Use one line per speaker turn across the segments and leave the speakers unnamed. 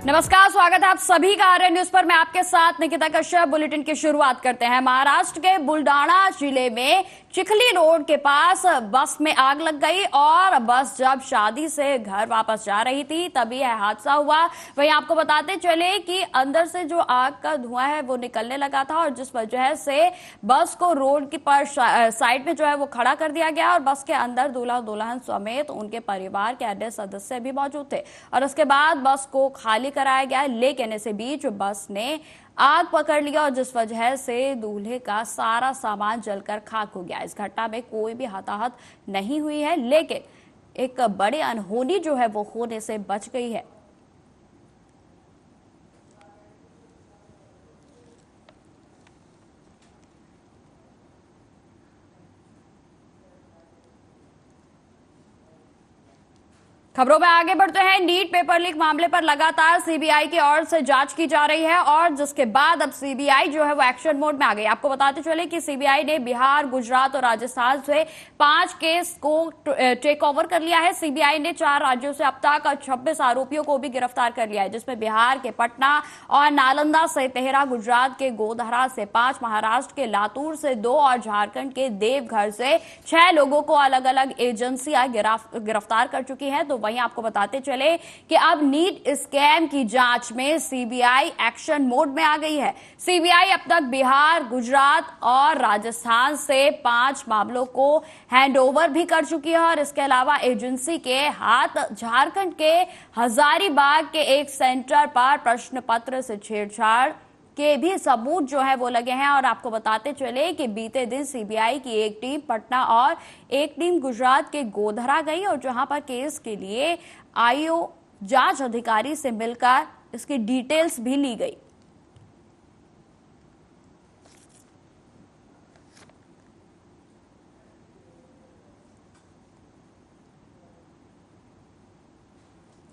नमस्कार, स्वागत है आप सभी का आर्य न्यूज पर। मैं आपके साथ निकिता कश्यप। बुलेटिन की शुरुआत करते हैं। महाराष्ट्र के बुलडाणा जिले में चिखली रोड के पास बस में आग लग गई और बस जब शादी से घर वापस जा रही थी तभी यह हादसा हुआ। वहीं आपको बताते चले कि अंदर से जो आग का धुआं है वो निकलने लगा था और जिस वजह से बस को रोड की पर साइड में जो है वो खड़ा कर दिया गया और बस के अंदर दूल्हा दुल्हन समेत उनके परिवार के अन्य सदस्य भी मौजूद थे और उसके बाद बस को खाली कराया गया। लेकिन इसी बीच बस ने आग पकड़ लिया और जिस वजह से दूल्हे का सारा सामान जलकर खाक हो गया। इस घटना में कोई भी हताहत नहीं हुई है, लेकिन एक बड़ी अनहोनी जो है वो होने से बच गई है। खबरों में आगे बढ़ते हैं। नीट पेपर लीक मामले पर लगातार सीबीआई की ओर से जांच की जा रही है और जिसके बाद अब सीबीआई जो है वो एक्शन मोड में आ गई। आपको बताते चले कि सीबीआई ने बिहार, गुजरात और राजस्थान से 5 केस को टेक ओवर कर लिया है। सीबीआई ने 4 राज्यों से अब तक 26 आरोपियों को भी गिरफ्तार कर लिया है, जिसमें बिहार के पटना और नालंदा से 13, गुजरात के गोधरा से 5, महाराष्ट्र के लातूर से 2 और झारखंड के देवघर से 6 लोगों को अलग अलग एजेंसियां गिरफ्तार कर चुकी है। तो वहीं आपको बताते चले कि अब नीट स्कैम की जांच में सीबीआई एक्शन मोड में आ गई है। सीबीआई अब तक बिहार, गुजरात और राजस्थान से 5 मामलों को हैंडओवर भी कर चुकी है और इसके अलावा एजेंसी के हाथ झारखंड के हजारीबाग के एक सेंटर पर प्रश्न पत्र से छेड़छाड़ के भी सबूत जो है वो लगे हैं। और आपको बताते चले कि बीते दिन सीबीआई की एक टीम पटना और एक टीम गुजरात के गोधरा गई और जहां पर केस के लिए आईओ जांच अधिकारी से मिलकर इसकी डिटेल्स भी ली गई।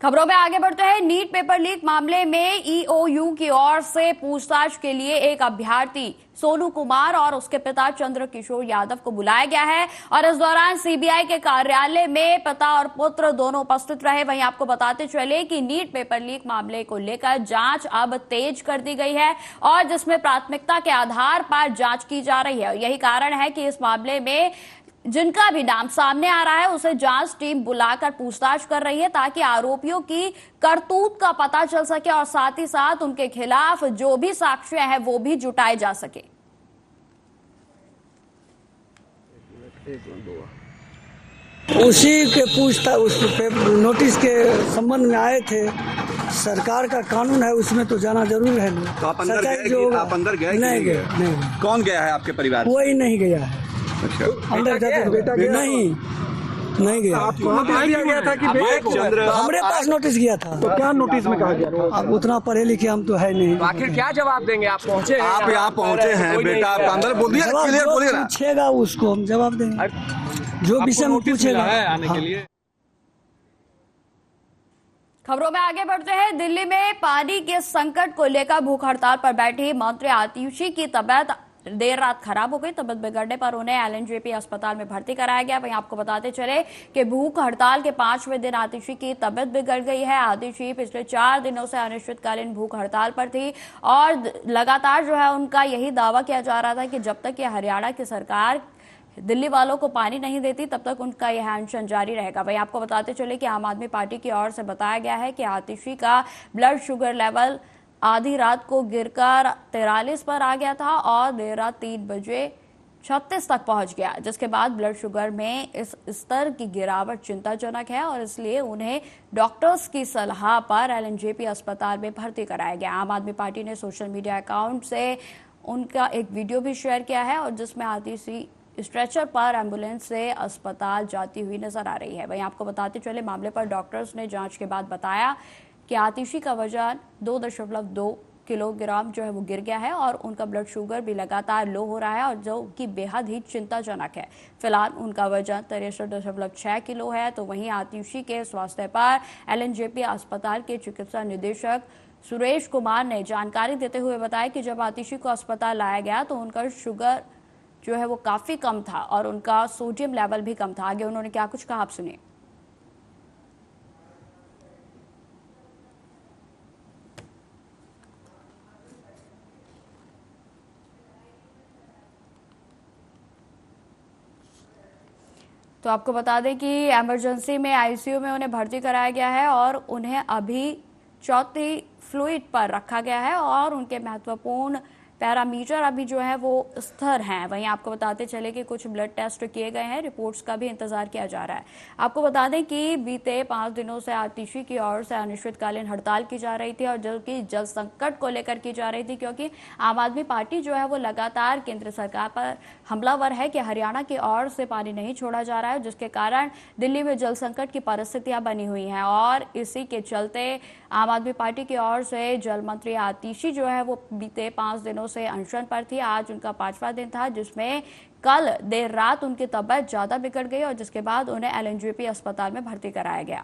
खबरों में आगे बढ़ते हैं। नीट पेपर लीक मामले में ईओयू की ओर से पूछताछ के लिए एक अभ्यर्थी सोनू कुमार और उसके पिता चंद्रकिशोर यादव को बुलाया गया है और इस दौरान सीबीआई के कार्यालय में पिता और पुत्र दोनों उपस्थित रहे। वहीं आपको बताते चले कि नीट पेपर लीक मामले को लेकर जांच अब तेज कर दी गई है और जिसमें प्राथमिकता के आधार पर जांच की जा रही है। यही कारण है कि इस मामले में जिनका भी नाम सामने आ रहा है उसे जांच टीम बुलाकर पूछताछ कर रही है ताकि आरोपियों की करतूत का पता चल सके और साथ ही साथ उनके खिलाफ जो भी साक्ष्य हैं वो भी जुटाए जा सके।
उसी के पूछताछ उस नोटिस के संबंध में आए थे। सरकार का कानून है, उसमें तो जाना जरूर है।
तो आप अंदर गए? आप अंदर गए?
नहीं गए। नहीं।
कौन गया है आपके परिवार?
कोई नहीं गया है।
अच्छा,
अंदर बेटा गया? नहीं गया।
आपको नोटिस दिया गया था कि
हमारे पास नोटिस गया था।
तो क्या नोटिस में कहा गया?
उतना पढ़े लिखे हम तो है नहीं।
आखिर क्या जवाब देंगे? आप पहुंचे,
आप यहाँ पहुंचे हैं बेटा, आप अंदर बोल दिया, क्लियर बोलिए ना।
पूछेगा उसको हम जवाब देंगे, जो विषय में पूछेगा
आने के लिए।
खबरों में आगे बढ़ते हैं। दिल्ली में पानी के संकट को लेकर भूख हड़ताल पर बैठी मंत्री आतिशी की तबीयत देर रात खराब हो गई। तबीयत बिगड़ने पर उन्हें एलएनजेपी अस्पताल में भर्ती कराया गया। वहीं आपको बताते चले कि भूख हड़ताल के 5वें दिन आतिशी की तबीयत बिगड़ गई है। आतिशी पिछले 4 दिनों से अनिश्चितकालीन भूख हड़ताल पर थी और लगातार जो है उनका यही दावा किया जा रहा था कि जब तक ये हरियाणा की सरकार दिल्ली वालों को पानी नहीं देती तब तक उनका यह अनशन जारी रहेगा। वहीं आपको बताते चले कि आम आदमी पार्टी की ओर से बताया गया है कि आतिशी का ब्लड शुगर लेवल आधी रात को गिरकर 43 पर आ गया था और देर रात 3 बजे 36 तक पहुंच गया, जिसके बाद ब्लड शुगर में इस स्तर की गिरावट चिंताजनक है और इसलिए उन्हें डॉक्टर्स की सलाह पर एलएनजेपी अस्पताल में भर्ती कराया गया। आम आदमी पार्टी ने सोशल मीडिया अकाउंट से उनका एक वीडियो भी शेयर किया है और जिसमें आतिशी स्ट्रेचर पर एम्बुलेंस से अस्पताल जाती हुई नजर आ रही है। वहीं आपको बताते चले मामले पर डॉक्टर्स ने जांच के बाद बताया कि आतिशी का वजन 2.2 किलोग्राम जो है वो गिर गया है और उनका ब्लड शुगर भी लगातार लो हो रहा है और जो कि बेहद ही चिंताजनक है। फिलहाल उनका वजन 63.6 किलो है। तो वहीं आतिशी के स्वास्थ्य पर एलएनजेपी अस्पताल के चिकित्सा निदेशक सुरेश कुमार ने जानकारी देते हुए बताया कि जब आतिशी को अस्पताल लाया गया तो उनका शुगर जो है वो काफी कम था और उनका सोडियम लेवल भी कम था। आगे उन्होंने क्या कुछ कहा आप सुनिए। तो आपको बता दें कि इमरजेंसी में आईसीयू में उन्हें भर्ती कराया गया है और उन्हें अभी चौथी फ्लूइड पर रखा गया है और उनके महत्वपूर्ण पैरामीटर अभी जो है वो स्थिर हैं। वहीं आपको बताते चले कि कुछ ब्लड टेस्ट किए गए हैं, रिपोर्ट्स का भी इंतजार किया जा रहा है। आपको बता दें कि बीते 5 दिनों से आतिशी की ओर से अनिश्चितकालीन हड़ताल की जा रही थी और जबकि जल संकट को लेकर की जा रही थी, क्योंकि आम आदमी पार्टी जो है वो लगातार केंद्र सरकार पर हमलावर है कि हरियाणा की ओर से पानी नहीं छोड़ा जा रहा है, जिसके कारण दिल्ली में जल संकट की परिस्थितियां बनी हुई हैं। और इसी के चलते आम आदमी पार्टी की ओर से जल मंत्री आतिशी जो है वो बीते 5 दिनों से अनशन पर थी। आज उनका 5वां दिन था, जिसमें कल देर रात उनकी तबीयत ज्यादा बिगड़ गई और जिसके बाद उन्हें एलएनजेपी अस्पताल में भर्ती कराया गया।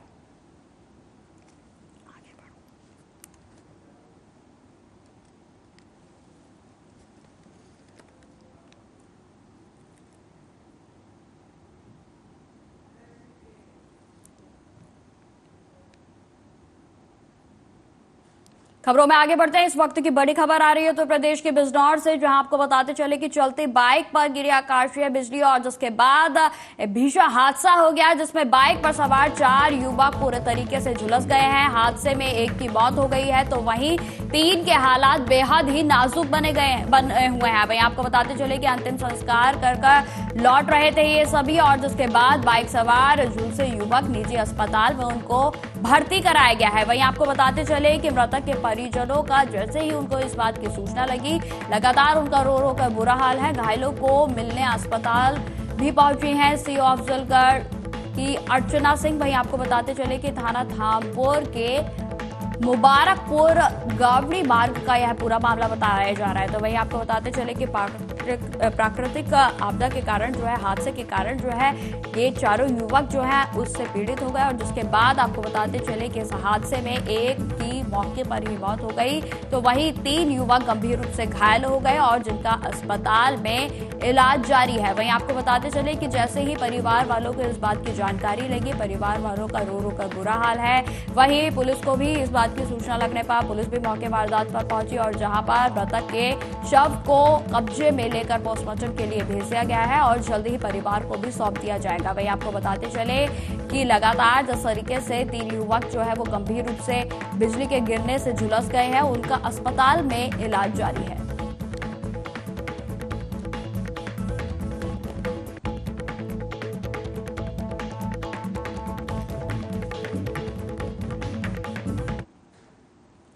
खबरों में आगे बढ़ते हैं। इस वक्त की बड़ी खबर आ रही है तो प्रदेश के बिजनौर से, जहां आपको बताते चले कि चलती बाइक पर गिरी आकाशीय बिजली और जिसके बाद भीषण हादसा हो गया, जिसमें बाइक पर सवार 4 युवक पूरे तरीके से झुलस गए हैं। हादसे में एक की मौत हो गई है तो वहीं 3 के हालात बेहद ही नाजुक बने हुए हैं। वहीं आपको बताते चले कि अंतिम संस्कार कर लौट रहे थे ये सभी और जिसके बाद बाइक सवार झुलसे युवक निजी अस्पताल में उनको भर्ती कराया गया है। वहीं आपको बताते चले कि मृतक के परिजनों का जैसे ही उनको इस बात की सूचना लगी, लगातार उनका रो रो कर बुरा हाल है। घायलों को मिलने अस्पताल भी पहुंची हैं सी अफजलगढ़ की अर्चना सिंह। वहीं आपको बताते चले कि थाना थामपुर के मुबारकपुर गावड़ी मार्ग का यह पूरा मामला बताया जा रहा है। तो वहीं आपको बताते चले कि प्राकृतिक आपदा के कारण जो है, हादसे के कारण जो है, ये चारों युवक जो है उससे पीड़ित हो गए और जिसके बाद आपको बताते चले कि इस हादसे में एक की मौके पर ही मौत हो गई तो वहीं 3 युवक गंभीर रूप से घायल हो गए और जिनका अस्पताल में इलाज जारी है। वहीं आपको बताते चले कि जैसे ही परिवार वालों को इस बात की जानकारी लगी, परिवार वालों का रो रो कर बुरा हाल है। वहीं पुलिस को भी इस बात की सूचना लगने पर पुलिस भी मौके वारदात पर पहुंची और जहां पर मृतक के शव को कब्जे में लेकर पोस्टमार्टम के लिए भेज दिया गया है और जल्द ही परिवार को भी सौंप दिया जाएगा। वहीं आपको बताते चले कि लगातार जिस तरीके से 3 युवक जो है वो गंभीर रूप से बिजली के गिरने से झुलस गए हैं, उनका अस्पताल में इलाज जारी है।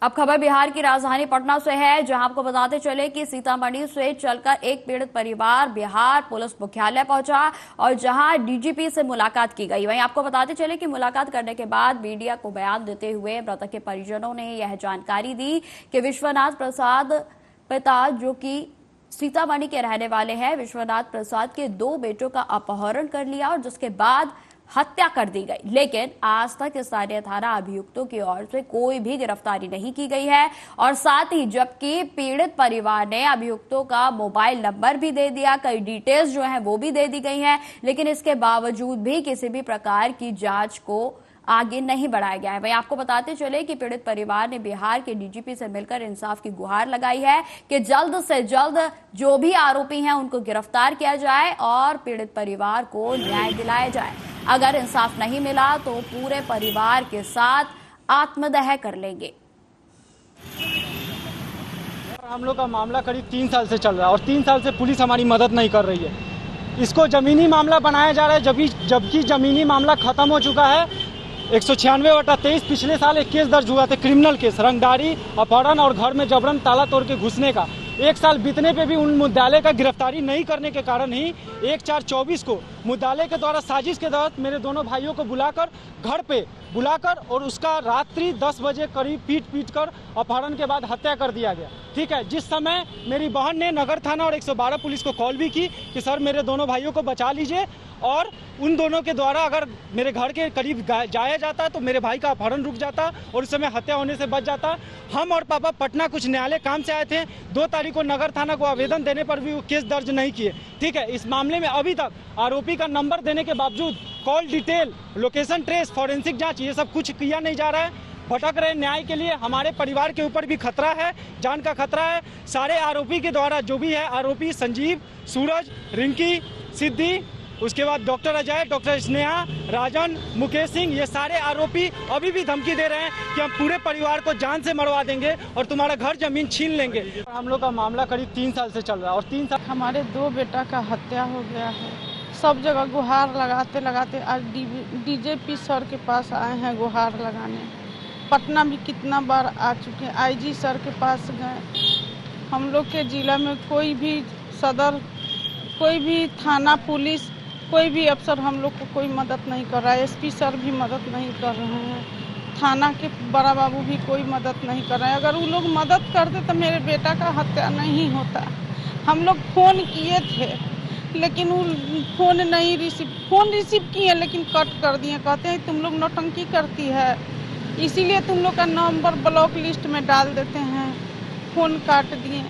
अब खबर बिहार की राजधानी पटना से है, जहां आपको बताते चले कि सीतामढ़ी से चलकर एक पीड़ित परिवार बिहार पुलिस मुख्यालय पहुंचा और जहां डीजीपी से मुलाकात की गई। वहीं आपको बताते चले कि मुलाकात करने के बाद मीडिया को बयान देते हुए मृतक के परिजनों ने यह जानकारी दी कि विश्वनाथ प्रसाद पिता, जो कि सीतामढ़ी के रहने वाले हैं, विश्वनाथ प्रसाद के 2 बेटों का अपहरण कर लिया और जिसके बाद हत्या कर दी गई। लेकिन आज तक स्थानीय थाना अभियुक्तों की ओर से कोई भी गिरफ्तारी नहीं की गई है और साथ ही जबकि पीड़ित परिवार ने अभियुक्तों का मोबाइल नंबर भी दे दिया, कई डिटेल्स जो है वो भी दे दी गई हैं, लेकिन इसके बावजूद भी किसी भी प्रकार की जांच को आगे नहीं बढ़ाया गया है। वहीं आपको बताते चले कि पीड़ित परिवार ने बिहार के डीजीपी से मिलकर इंसाफ की गुहार लगाई है कि जल्द से जल्द जो भी आरोपी हैं उनको गिरफ्तार किया जाए और पीड़ित परिवार को न्याय दिलाया जाए। अगर इंसाफ नहीं मिला तो पूरे परिवार के साथ आत्मदाह कर लेंगे।
हम लोग का मामला करीब 3 साल से चल रहा है और 3 साल से पुलिस हमारी मदद नहीं कर रही है। इसको जमीनी मामला बनाया जा रहा है, जबकि जमीनी मामला खत्म हो चुका है। 196/23 पिछले साल एक केस दर्ज हुआ था, क्रिमिनल केस, रंगदारी, अपहरण और घर में जबरन ताला तोड़ के घुसने का। 1 साल बीतने पे भी उन मुद्दाले का गिरफ्तारी नहीं करने के कारण ही 1/4/24 को मुद्दाले के द्वारा साजिश के तहत मेरे दोनों भाइयों को बुलाकर घर पे बुलाकर और उसका रात्रि 10 बजे करीब पीट कर अपहरण के बाद हत्या कर दिया गया। ठीक है, जिस समय मेरी बहन ने नगर थाना और 112 पुलिस को कॉल भी की कि सर मेरे दोनों भाइयों को बचा लीजिए और उन दोनों के द्वारा अगर मेरे घर के करीब जाया जाता तो मेरे भाई का अपहरण रुक जाता और उस समय हत्या होने से बच जाता। हम और पापा पटना कुछ न्यायालय काम से आए थे, 2 तारीख को नगर थाना को आवेदन देने पर भी वो केस दर्ज नहीं किए। ठीक है, इस मामले में अभी तक आरोपी का नंबर देने के बावजूद call detail, location trace, forensic जांच, ये सब कुछ किया नहीं जा रहा है। भटक रहे न्याय के लिए हमारे परिवार के ऊपर भी खतरा है, जान का खतरा है। सारे आरोपी के द्वारा जो भी है, आरोपी संजीव, सूरज, रिंकी, सिद्धि, उसके बाद डॉक्टर अजय, डॉक्टर स्नेहा, राजन, मुकेश सिंह, ये सारे आरोपी अभी भी धमकी दे रहे हैं कि हम पूरे परिवार को जान से मरवा देंगे और तुम्हारा घर जमीन छीन लेंगे। हम लोग का मामला करीब 3 साल से चल रहा है और 3 साल
हमारे 2 बेटा का हत्या हो गया है। सब जगह गुहार लगाते लगाते आज डीजीपी सर के पास आए हैं गुहार लगाने। पटना भी कितना बार आ चुके हैं, आईजी सर के पास गए। हम लोग के जिला में कोई भी सदर, कोई भी थाना, पुलिस, कोई भी अफसर हम लोग को कोई मदद नहीं कर रहा है। एसपी सर भी मदद नहीं कर रहे हैं, थाना के बड़ा बाबू भी कोई मदद नहीं कर रहे हैं। अगर वो लोग मदद करते तो मेरे बेटा का हत्या नहीं होता। हम लोग फ़ोन किए थे लेकिन वो फ़ोन रिसीव किए लेकिन कट कर दिए। कहते हैं तुम लोग नौटंकी करती है, इसीलिए तुम लोग का नंबर ब्लॉक लिस्ट में डाल देते हैं। फ़ोन काट दिए।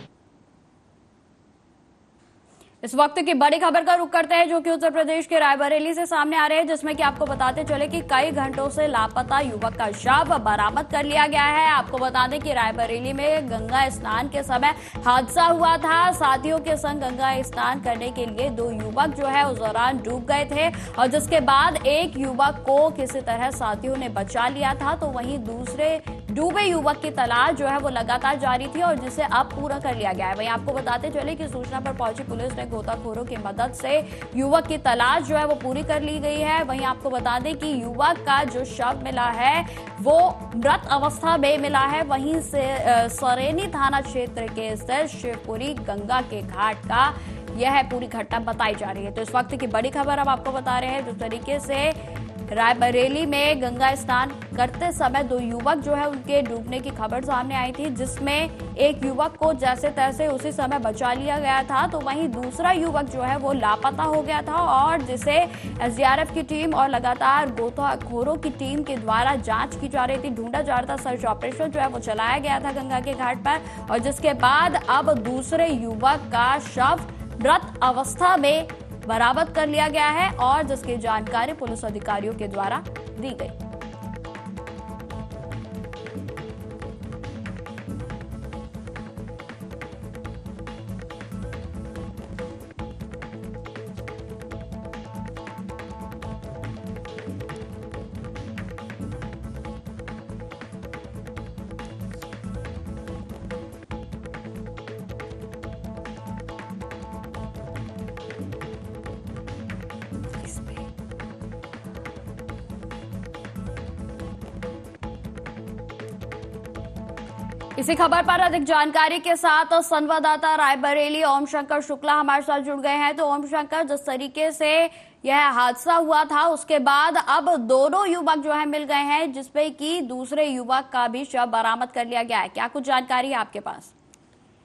इस वक्त की बड़ी खबर का रुख करते हैं जो कि उत्तर प्रदेश के रायबरेली से सामने आ रहे हैं, जिसमें कि आपको बताते चले कि कई घंटों से लापता युवक का शव बरामद कर लिया गया है। आपको बता दें कि रायबरेली में गंगा स्नान के समय हादसा हुआ था। साथियों के संग गंगा स्नान करने के लिए 2 युवक जो है उस दौरान डूब गए थे और जिसके बाद एक युवक को किसी तरह साथियों ने बचा लिया था, तो वहीं दूसरे डूबे युवक की तलाश जो है वो लगातार जारी थी और जिसे अब पूरा कर लिया गया है। वहीं आपको बताते चले कि सूचना पर पहुंची पुलिस ने गोताखोरों की मदद से युवक की तलाश जो है वो पूरी कर ली गई है। वहीं आपको बता दें कि युवक का जो शव मिला है वो मृत अवस्था में मिला है। वहीं से सरेनी थाना क्षेत्र के स्थित शिवपुरी गंगा के घाट का यह पूरी घटना बताई जा रही है। तो इस वक्त की बड़ी खबर हम आपको बता रहे हैं। जिस तरीके से रायबरेली में गंगा स्नान करते समय 2 युवक जो है उनके डूबने की खबर सामने आई थी, जिसमें एक युवक को जैसे तैसे उसी समय बचा लिया गया था, तो वहीं दूसरा युवक जो है वो लापता हो गया था और जिसे एसडीआरएफ की टीम और लगातार गोताखोरों की टीम के द्वारा जांच की जा रही थी, ढूंढा जा रहा था। सर्च ऑपरेशन जो है वो चलाया गया था गंगा के घाट पर और जिसके बाद अब दूसरे युवक का शव मृत अवस्था में बरामद कर लिया गया है और जिसकी जानकारी पुलिस अधिकारियों के द्वारा दी गई। इसी खबर पर अधिक जानकारी के साथ संवाददाता रायबरेली ओम शंकर शुक्ला हमारे साथ जुड़ गए हैं। तो ओम शंकर, जिस तरीके से यह हादसा हुआ था उसके बाद अब दोनों युवक जो है मिल गए हैं, जिसपे कि दूसरे युवक का भी शव बरामद कर लिया गया है, क्या कुछ जानकारी है आपके पास?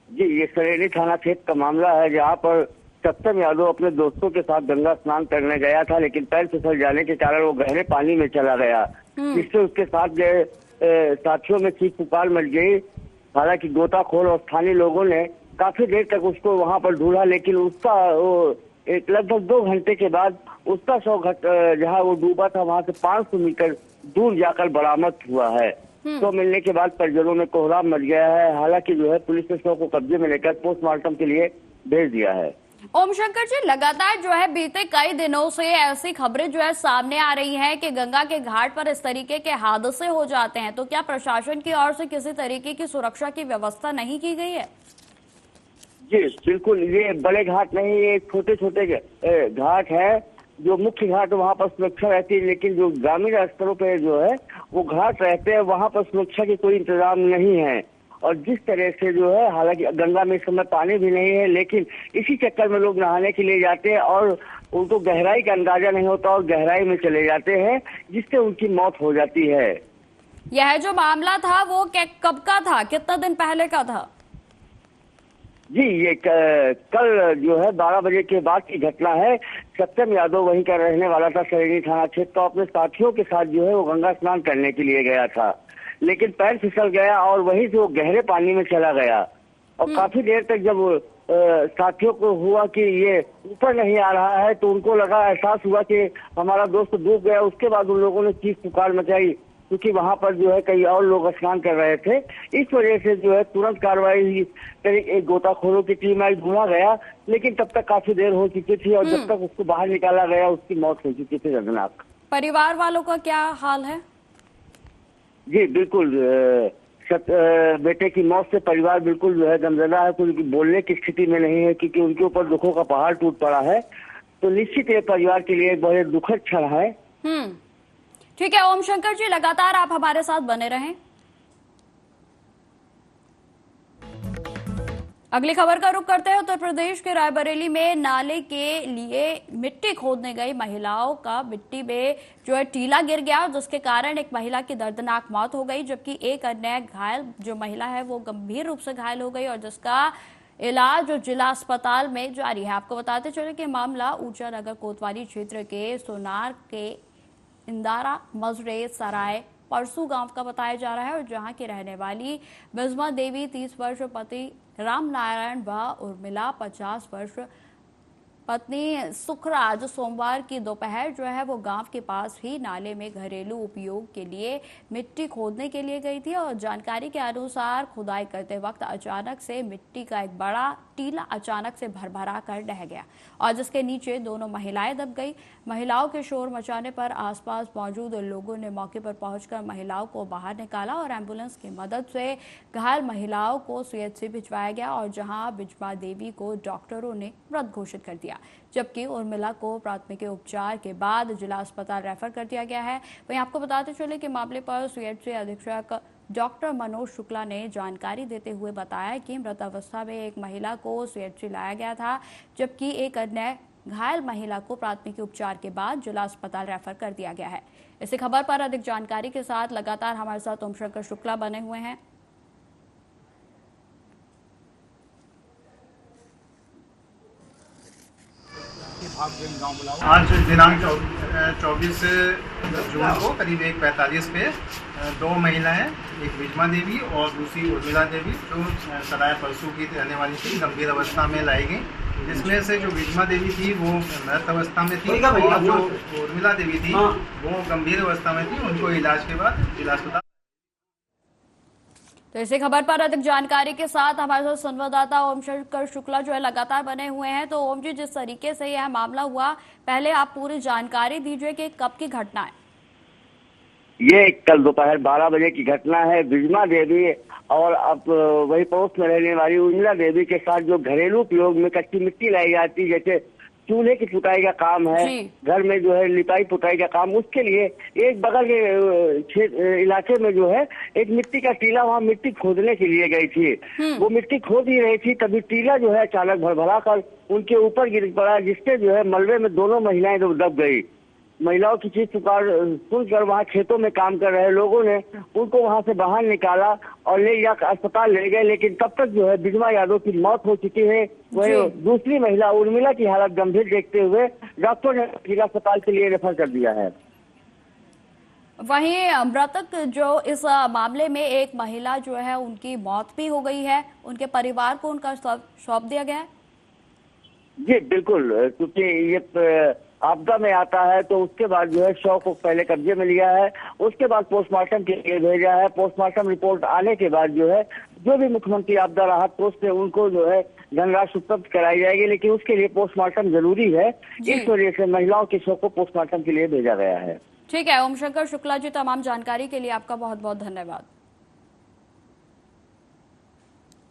जी, ये सरेनी थाना क्षेत्र का मामला है जहाँ पर सत्यम यादव अपने दोस्तों के साथ गंगा स्नान करने गया था, लेकिन पैर फिसल जाने के कारण वो गहरे पानी में चला गया, जिससे उसके साथ गए साथियों में चीख पुकार मच गई। हालांकि गोताखोर और स्थानीय लोगों ने काफी देर तक उसको वहां पर ढूंढा, लेकिन उसका एक लगभग 2 घंटे के बाद उसका शव जहाँ वो डूबा था वहां से 500 मीटर दूर जाकर बरामद हुआ है। शव मिलने के बाद परिजनों में कोहराम मच गया है। हालांकि जो है पुलिस ने शव को कब्जे में लेकर पोस्टमार्टम के लिए भेज दिया है।
ओम शंकर जी, लगातार जो है बीते कई दिनों से ऐसी खबरें जो है सामने आ रही हैं कि गंगा के घाट पर इस तरीके के हादसे हो जाते हैं, तो क्या प्रशासन की ओर से किसी तरीके की सुरक्षा की व्यवस्था नहीं की गई है?
जी बिल्कुल, ये बड़े घाट नहीं, ये छोटे छोटे घाट है। जो मुख्य घाट वहाँ पर सुरक्षा रहती है, लेकिन जो ग्रामीण स्तरों पे जो है वो घाट रहते हैं वहाँ पर सुरक्षा की कोई इंतजाम नहीं है। और जिस तरह से जो है, हालांकि गंगा में इस समय पानी भी नहीं है, लेकिन इसी चक्कर में लोग नहाने के लिए जाते हैं और उनको गहराई का अंदाजा नहीं होता और गहराई में चले जाते हैं, जिससे उनकी मौत हो जाती है।
यह जो मामला था वो कब का था, कितना दिन पहले का था?
जी, ये कल जो है 12 बजे के बाद की घटना है। सत्यम यादव वहीं का रहने वाला था, सरेनी थाना क्षेत्र का। अपने साथियों के साथ जो है वो गंगा स्नान करने के लिए गया था, लेकिन पैर फिसल गया और वहीं से वो गहरे पानी में चला गया। और काफी देर तक जब साथियों को हुआ कि ये ऊपर नहीं आ रहा है, तो उनको लगा, एहसास हुआ कि हमारा दोस्त डूब गया। उसके बाद उन लोगों ने चीख पुकार मचाई, क्योंकि वहां पर जो है कई और लोग स्नान कर रहे थे। इस वजह से जो है तुरंत कार्रवाई एक गोताखोरों की टीम आई, ढूंढा गया, लेकिन तब तक काफी देर हो चुकी थी और जब तक उसको बाहर निकाला गया उसकी मौत हो चुकी थी। दर्दनाक।
परिवार वालों का क्या हाल है?
जी बिल्कुल, बेटे की मौत से परिवार बिल्कुल जो है गमजदा है, कुछ बोलने की स्थिति में नहीं है, क्योंकि उनके ऊपर दुखों का पहाड़ टूट पड़ा है। तो निश्चित ये परिवार के लिए बहुत दुखद क्षण है।
ठीक है ओम शंकर जी, लगातार आप हमारे साथ बने रहें। अगली खबर का रुख करते हैं। उत्तर प्रदेश के रायबरेली में नाले के लिए मिट्टी खोदने गई महिलाओं का मिट्टी में जो है टीला गिर गया, जिसके कारण एक महिला की दर्दनाक मौत हो गई, जबकि एक अन्य घायल जो महिला है वो गंभीर रूप से घायल हो गई और जिसका इलाज जो जिला अस्पताल में जारी है। आपको बताते चले कि मामला ऊंचा नगर कोतवाली क्षेत्र के सोनार के इंदारा मजरे सराय परसू गांव का बताया जा रहा है और जहां की रहने वाली बिजमा देवी 30 वर्ष, पति राम नारायण व उर्मिला 50 वर्ष, पत्नी सुखराज सोमवार की दोपहर जो है वो गांव के पास ही नाले में घरेलू उपयोग के लिए मिट्टी खोदने के लिए गई थी और जानकारी के अनुसार खुदाई करते वक्त अचानक से मिट्टी का एक बड़ा टीला अचानक से भरभरा कर ढह गया और जिसके नीचे दोनों महिलाएं दब गई। महिलाओं के शोर मचाने पर आसपास मौजूद लोगों ने मौके पर पहुंचकर महिलाओं को बाहर निकाला और एम्बुलेंस की मदद से घायल महिलाओं को सीएचसी भिजवाया गया और जहां बिजमा देवी को डॉक्टरों ने मृत घोषित कर दिया, जबकि उर्मिला को प्राथमिक उपचार के बाद जिला अस्पताल रेफर कर दिया गया है। वहीं आपको बताते चले कि मामले पर सीएचसी अधीक्षक डॉक्टर मनोज शुक्ला ने जानकारी देते हुए बताया कि मृत अवस्था में एक महिला को सीएचसी लाया गया था, जबकि एक अन्य घायल महिला को प्राथमिक उपचार के बाद जिला अस्पताल रेफर कर दिया गया है। इसी खबर पर अधिक जानकारी के साथ लगातार हमारे साथ ओम शंकर शुक्ला बने हुए हैं।
आज दिनांक 24 जून को करीब 1:45 पे दो महिलाएं, एक बिजमा देवी और दूसरी उर्मिला देवी, जो सराय परसू की रहने वाली थी, गंभीर अवस्था में लाई गई, जिसमें से जो बिजमा देवी थी वो मृत अवस्था में थी और जो उर्मिला देवी थी वो गंभीर अवस्था में थी। उनको इलाज के बाद जिला अस्पताल।
तो इसी खबर पर अधिक जानकारी के साथ हमारे साथ संवाददाता ओम शंकर शुक्ला जो है लगातार बने हुए हैं। तो ओम जी, जिस तरीके से यह मामला हुआ, पहले आप पूरी जानकारी दीजिए कि कब की घटना है।
ये कल दोपहर 12 बजे की घटना है। बिजमा देवी और अब वही पड़ोस में रहने वाली उर्मिला देवी के साथ जो घरेलू उपयोग में कच्ची मिट्टी लाई जाती, जैसे चूल्हे की पुताई का काम है, घर में जो है लिपाई पुताई का काम, उसके लिए एक बगल के इलाके में जो है एक मिट्टी का टीला, वहाँ मिट्टी खोदने के लिए गई थी। वो मिट्टी खोद ही रही थी, तभी टीला जो है अचानक भरभरा कर उनके ऊपर गिर पड़ा, जिससे जो है मलबे में दोनों महिलाएं दब गई। महिलाओं की चीख पुकार सुनकर वहाँ खेतों में काम कर रहे लोगों ने उनको वहाँ से बाहर निकाला और ले जाकर अस्पताल ले गए, लेकिन तब तक जो है बिजमा यादव की मौत हो चुकी है। वही दूसरी महिला उर्मिला की हालत गंभीर देखते हुए डॉक्टर ने जिला अस्पताल के लिए रेफर कर दिया है।
वहीं मृतक जो इस मामले में एक महिला जो है उनकी मौत भी हो गई है, उनके परिवार को उनका सौंप दिया गया है।
जी बिल्कुल, क्योंकि ये आपदा में आता है तो उसके बाद जो है शव को पहले कब्जे में लिया है, उसके बाद पोस्टमार्टम के लिए भेजा है। पोस्टमार्टम रिपोर्ट आने के बाद जो है जो भी मुख्यमंत्री आपदा राहत कोष से उनको जो है धनराशि उपलब्ध कराई जाएगी, लेकिन उसके लिए पोस्टमार्टम जरूरी है। इस वजह से महिलाओं के शव को पोस्टमार्टम के लिए भेजा गया है।
ठीक है ओम शंकर शुक्ला जी, तमाम जानकारी के लिए आपका बहुत बहुत धन्यवाद।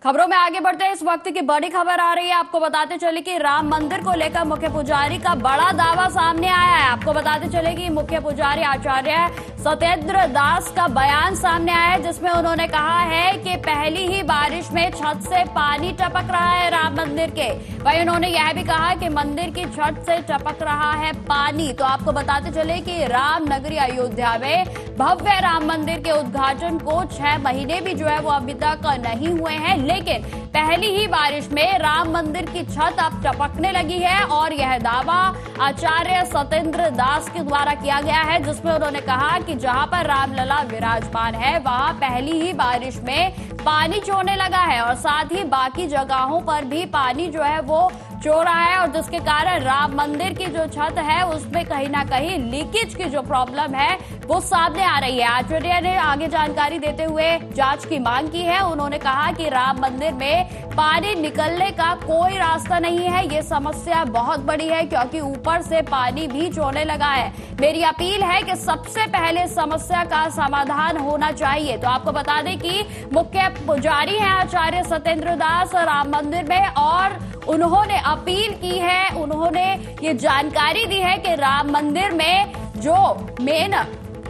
खबरों में आगे बढ़ते हैं। इस वक्त की बड़ी खबर आ रही है। आपको बताते चले कि राम मंदिर को लेकर मुख्य पुजारी का बड़ा दावा सामने आया है। आपको बताते चले कि मुख्य पुजारी आचार्य सत्येंद्र दास का बयान सामने आया है, जिसमें उन्होंने कहा है कि पहली ही बारिश में छत से पानी टपक रहा है राम मंदिर के। वहीं उन्होंने यह भी कहा कि मंदिर की छत से टपक रहा है पानी। तो आपको बताते चले कि राम नगरी अयोध्या में भव्य राम मंदिर के उद्घाटन को 6 महीने भी जो है वो अभी तक नहीं हुए हैं, लेकिन पहली ही बारिश में राम मंदिर की छत अब टपकने लगी है और यह दावा आचार्य सत्येंद्र दास के द्वारा किया गया है, जिसमें उन्होंने कहा कि जहां पर रामलला विराजमान है वहां पहली ही बारिश में पानी छोड़ने लगा है और साथ ही बाकी जगहों पर भी पानी जो है वो चो रहा है और जिसके कारण राम मंदिर की जो छत है उसमें कहीं ना कहीं लीकेज की जो प्रॉब्लम है वो सामने आ रही है। आचार्य ने आगे जानकारी देते हुए जांच की मांग की है। उन्होंने कहा कि राम मंदिर में पानी निकलने का कोई रास्ता नहीं है। ये समस्या बहुत बड़ी है क्योंकि ऊपर से पानी भी चोने लगा है। मेरी अपील है कि सबसे पहले समस्या का समाधान होना चाहिए। तो आपको बता दें कि मुख्य पुजारी हैं आचार्य सत्येंद्र दास राम मंदिर में और उन्होंने अपील की है, उन्होंने ये जानकारी दी है कि राम मंदिर में जो मेन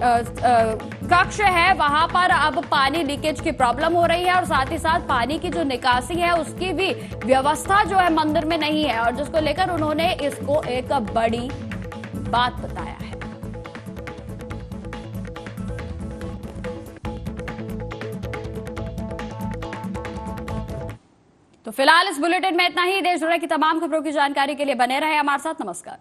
कक्ष है वहां पर अब पानी लीकेज की प्रॉब्लम हो रही है और साथ ही साथ पानी की जो निकासी है उसकी भी व्यवस्था जो है मंदिर में नहीं है और जिसको लेकर उन्होंने इसको एक बड़ी बात बताया है। तो फिलहाल इस बुलेटिन में इतना ही। देश दुनिया की तमाम खबरों की जानकारी के लिए बने रहे हमारे साथ। नमस्कार।